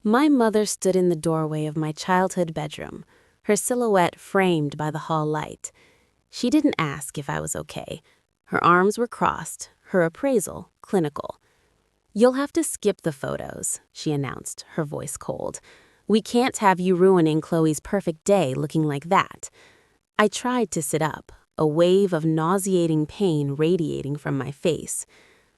My mother stood in the doorway of my childhood bedroom, her silhouette framed by the hall light. She didn't ask if I was okay. Her arms were crossed, her appraisal clinical. "You'll have to skip the photos," she announced, her voice cold. "We can't have you ruining Chloe's perfect day looking like that." I tried to sit up, a wave of nauseating pain radiating from my face.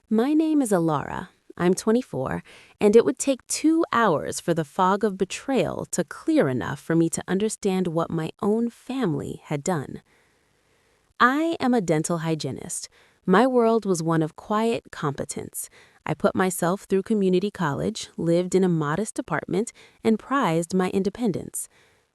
"My name is Alara. I'm 24, and it would take 2 hours for the fog of betrayal to clear enough for me to understand what my own family had done." I am a dental hygienist. My world was one of quiet competence. I put myself through community college, lived in a modest apartment, and prized my independence.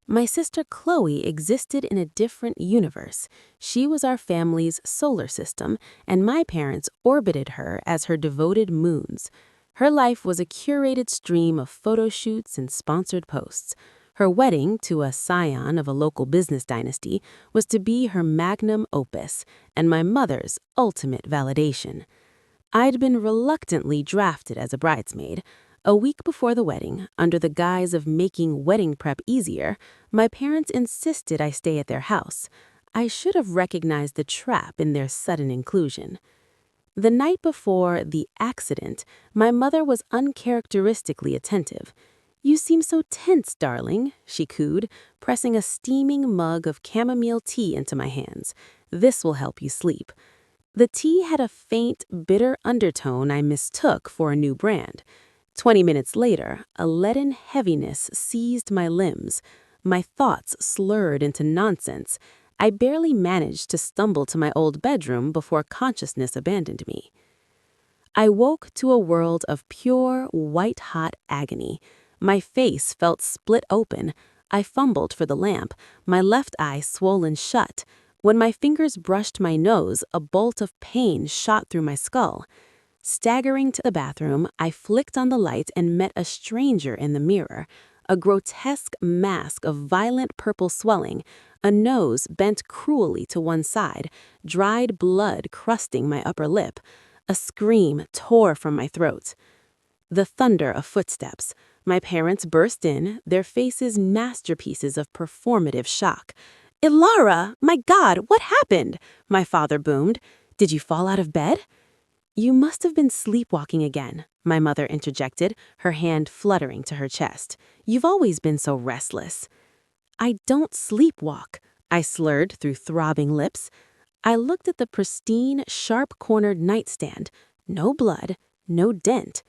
My sister Chloe existed in a different universe. She was our family's solar system, and my parents orbited her as her devoted moons. Her life was a curated stream of photo shoots and sponsored posts. Her wedding, to a scion of a local business dynasty, was to be her magnum opus and my mother's ultimate validation. I'd been reluctantly drafted as a bridesmaid. A week before the wedding, under the guise of making wedding prep easier, my parents insisted I stay at their house. I should have recognized the trap in their sudden inclusion. The night before the accident, my mother was uncharacteristically attentive. "You seem so tense, darling," she cooed, pressing a steaming mug of chamomile tea into my hands. "This will help you sleep." The tea had a faint, bitter undertone I mistook for a new brand. 20 minutes later, a leaden heaviness seized my limbs. My thoughts slurred into nonsense. I barely managed to stumble to my old bedroom before consciousness abandoned me. I woke to a world of pure, white-hot agony. My face felt split open. I fumbled for the lamp, my left eye swollen shut. When my fingers brushed my nose, a bolt of pain shot through my skull. Staggering to the bathroom, I flicked on the light and met a stranger in the mirror. A grotesque mask of violent purple swelling, a nose bent cruelly to one side, dried blood crusting my upper lip. A scream tore from my throat. The thunder of footsteps. My parents burst in, their faces masterpieces of performative shock. "Ilara, my God, what happened?" my father boomed. "Did you fall out of bed?" "You must have been sleepwalking again," my mother interjected, her hand fluttering to her chest. "You've always been so restless." "I don't sleepwalk," I slurred through throbbing lips. I looked at the pristine, sharp-cornered nightstand. No blood, no dent.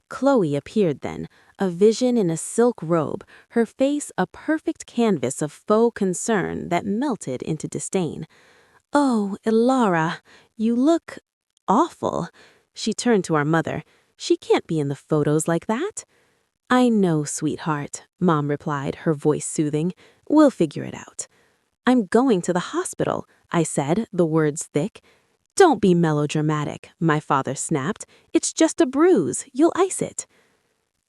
Chloe appeared then, a vision in a silk robe, her face a perfect canvas of faux concern that melted into disdain. "Oh, Ilara, you look awful." She turned to our mother. "She can't be in the photos like that." "I know, sweetheart," Mom replied, her voice soothing. "We'll figure it out." "I'm going to the hospital," I said, the words thick. "Don't be melodramatic," my father snapped. "It's just a bruise. You'll ice it."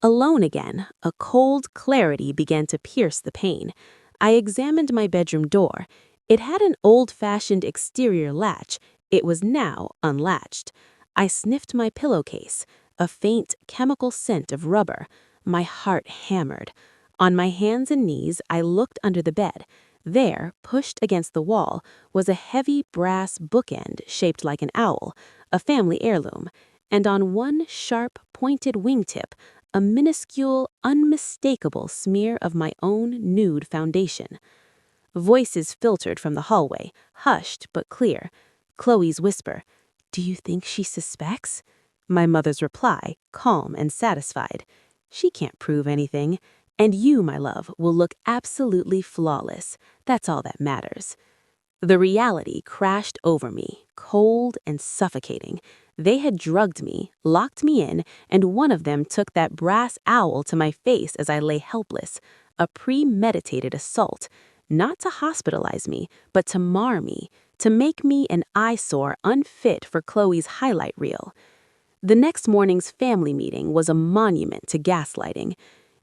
Alone again, a cold clarity began to pierce the pain. I examined my bedroom door. It had an old-fashioned exterior latch. It was now unlatched. I sniffed my pillowcase, a faint chemical scent of rubber. My heart hammered. On my hands and knees, I looked under the bed. There, pushed against the wall, was a heavy brass bookend shaped like an owl, a family heirloom, and on one sharp, pointed wingtip, a minuscule, unmistakable smear of my own nude foundation. Voices filtered from the hallway, hushed but clear. Chloe's whisper, "Do you think she suspects?" My mother's reply, calm and satisfied, "She can't prove anything. And you, my love, will look absolutely flawless. That's all that matters." The reality crashed over me, cold and suffocating. They had drugged me, locked me in, and one of them took that brass owl to my face as I lay helpless. A premeditated assault. Not to hospitalize me, but to mar me, to make me an eyesore unfit for Chloe's highlight reel. The next morning's family meeting was a monument to gaslighting.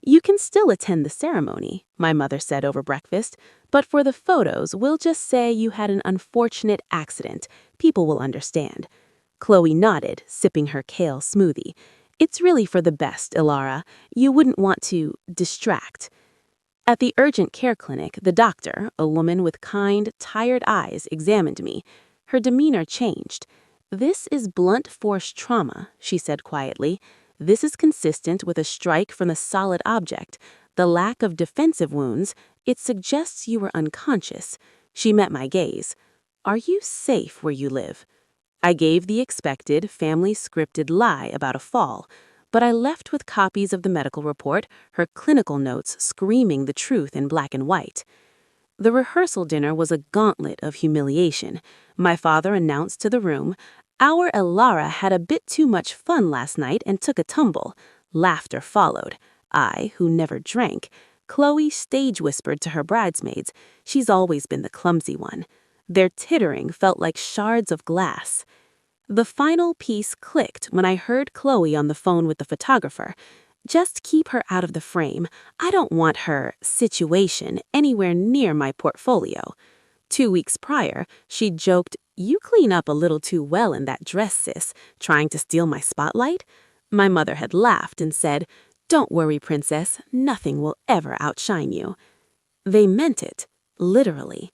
"You can still attend the ceremony," my mother said over breakfast, "but for the photos, we'll just say you had an unfortunate accident. People will understand." Chloe nodded, sipping her kale smoothie. It's really for the best, Ilara. You wouldn't want to distract. At the urgent care clinic, the doctor, a woman with kind, tired eyes, examined me. Her demeanor changed. "This is blunt force trauma," she said quietly. "This is consistent with a strike from a solid object. The lack of defensive wounds, it suggests you were unconscious." She met my gaze. "Are you safe where you live?" I gave the expected, family-scripted lie about a fall, but I left with copies of the medical report, her clinical notes screaming the truth in black and white. The rehearsal dinner was a gauntlet of humiliation. My father announced to the room, "Our Elara had a bit too much fun last night and took a tumble." Laughter followed. I, who never drank. Chloe stage whispered to her bridesmaids. She's always been the clumsy one. Their tittering felt like shards of glass. The final piece clicked when I heard Chloe on the phone with the photographer. "Just keep her out of the frame. I don't want her situation anywhere near my portfolio." 2 weeks prior, she joked, "You clean up a little too well in that dress, sis, trying to steal my spotlight." My mother had laughed and said, "Don't worry, princess, nothing will ever outshine you." They meant it, literally.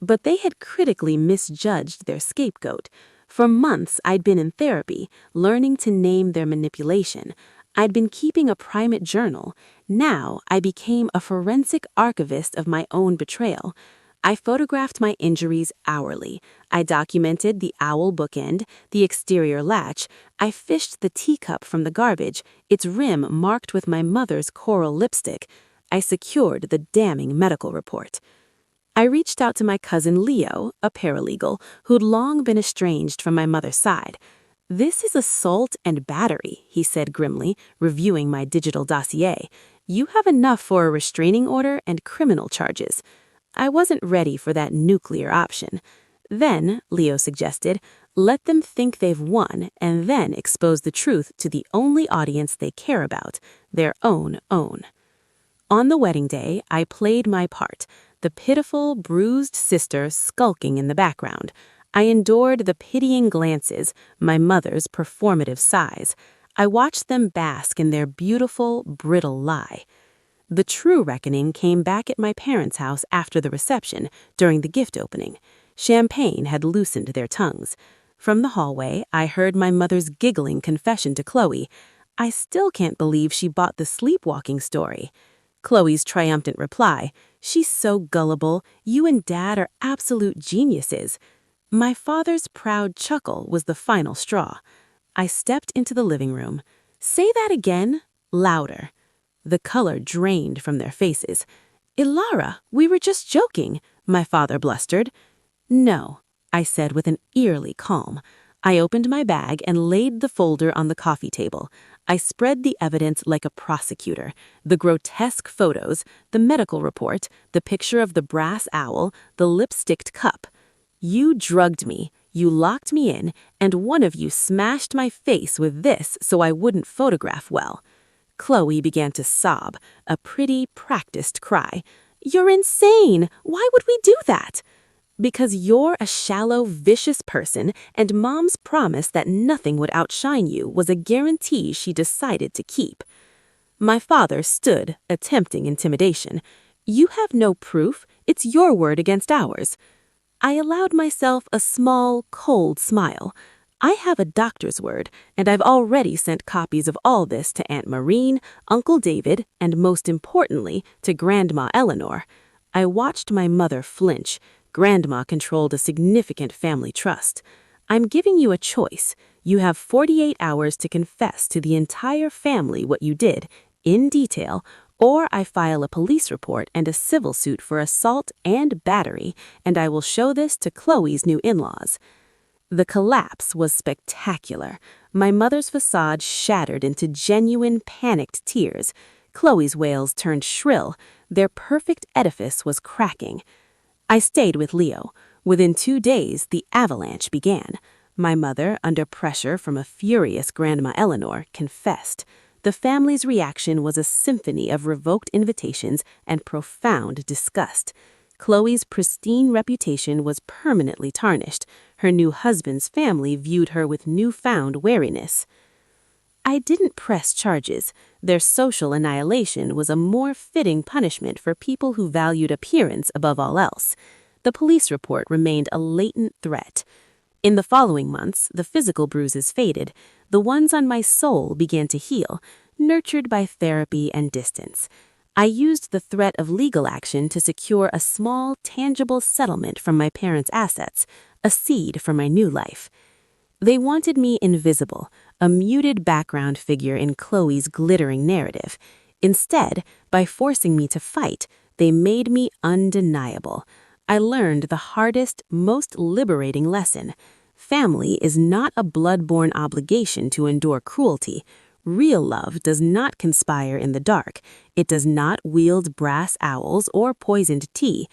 But they had critically misjudged their scapegoat. For months, I'd been in therapy, learning to name their manipulation. I'd been keeping a private journal. Now, I became a forensic archivist of my own betrayal. I photographed my injuries hourly. I documented the owl bookend, the exterior latch. I fished the teacup from the garbage, its rim marked with my mother's coral lipstick. I secured the damning medical report. I reached out to my cousin Leo, a paralegal, who'd long been estranged from my mother's side. "This is assault and battery," he said grimly, reviewing my digital dossier. "You have enough for a restraining order and criminal charges." I wasn't ready for that nuclear option. "Then," Leo suggested, "let them think they've won and then expose the truth to the only audience they care about, their own. On the wedding day, I played my part, the pitiful, bruised sister skulking in the background. I endured the pitying glances, my mother's performative sighs. I watched them bask in their beautiful, brittle lie. The true reckoning came back at my parents' house after the reception, during the gift opening. Champagne had loosened their tongues. From the hallway, I heard my mother's giggling confession to Chloe. "I still can't believe she bought the sleepwalking story." Chloe's triumphant reply, "She's so gullible. You and Dad are absolute geniuses." My father's proud chuckle was the final straw. I stepped into the living room. "Say that again," louder. The color drained from their faces. "Ilara, we were just joking," my father blustered. "No," I said with an eerily calm. I opened my bag and laid the folder on the coffee table. I spread the evidence like a prosecutor. The grotesque photos, the medical report, the picture of the brass owl, the lipsticked cup. "You drugged me, you locked me in, and one of you smashed my face with this so I wouldn't photograph well." Chloe began to sob, a pretty, practiced cry. "You're insane! Why would we do that?" "Because you're a shallow, vicious person, and Mom's promise that nothing would outshine you was a guarantee she decided to keep." My father stood, attempting intimidation. "You have no proof. It's your word against ours." I allowed myself a small, cold smile. "I have a doctor's word, and I've already sent copies of all this to Aunt Maureen, Uncle David, and most importantly, to Grandma Eleanor." I watched my mother flinch. Grandma controlled a significant family trust. "I'm giving you a choice. You have 48 hours to confess to the entire family what you did, in detail, or I file a police report and a civil suit for assault and battery, and I will show this to Chloe's new in-laws." The collapse was spectacular. My mother's facade shattered into genuine, panicked tears. Chloe's wails turned shrill. Their perfect edifice was cracking. I stayed with Leo. Within 2 days, the avalanche began. My mother, under pressure from a furious Grandma Eleanor, confessed. The family's reaction was a symphony of revoked invitations and profound disgust. Chloe's pristine reputation was permanently tarnished. Her new husband's family viewed her with newfound wariness. I didn't press charges. Their social annihilation was a more fitting punishment for people who valued appearance above all else. The police report remained a latent threat. In the following months, the physical bruises faded. The ones on my soul began to heal, nurtured by therapy and distance. I used the threat of legal action to secure a small, tangible settlement from my parents' assets, a seed for my new life. They wanted me invisible, a muted background figure in Chloe's glittering narrative. Instead, by forcing me to fight, they made me undeniable. I learned the hardest, most liberating lesson. Family is not a blood-borne obligation to endure cruelty. Real love does not conspire in the dark. It does not wield brass owls or poisoned tea.